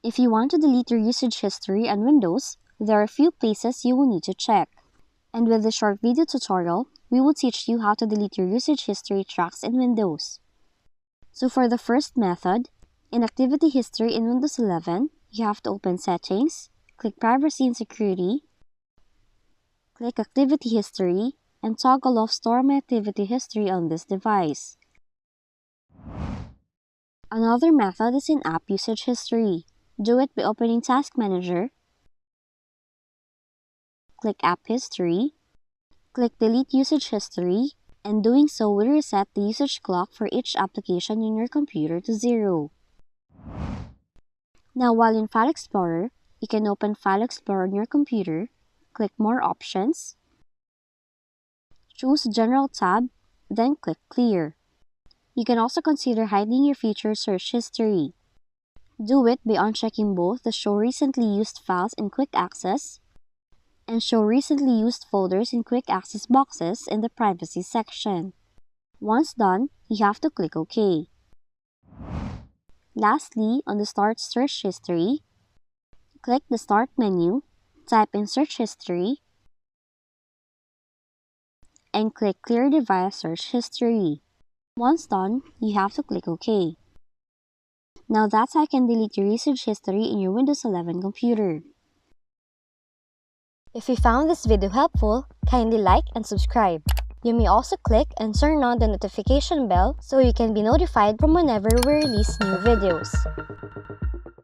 If you want to delete your usage history on Windows, there are a few places you will need to check. And with this short video tutorial, we will teach you how to delete your usage history tracks in Windows. So for the first method, in Activity History in Windows 11, you have to open Settings, click Privacy and Security, click Activity History, and toggle off Store My Activity History on this device. Another method is in App Usage History. Do it by opening Task Manager, click App History, click Delete Usage History, and doing so will reset the usage clock for each application in your computer to 0. Now while in File Explorer, you can open File Explorer on your computer, click More Options, choose General tab, then click Clear. You can also consider hiding your future search history. Do it by unchecking both the Show Recently Used Files in Quick Access and Show Recently Used Folders in Quick Access boxes in the Privacy section. Once done, you have to click OK. Lastly, on the Start Search History, click the Start menu, type in Search History, and click Clear Device Search History. Once done, you have to click OK. Now that's how you can delete your usage history in your Windows 11 computer. If you found this video helpful, kindly like and subscribe. You may also click and turn on the notification bell so you can be notified from whenever we release new videos.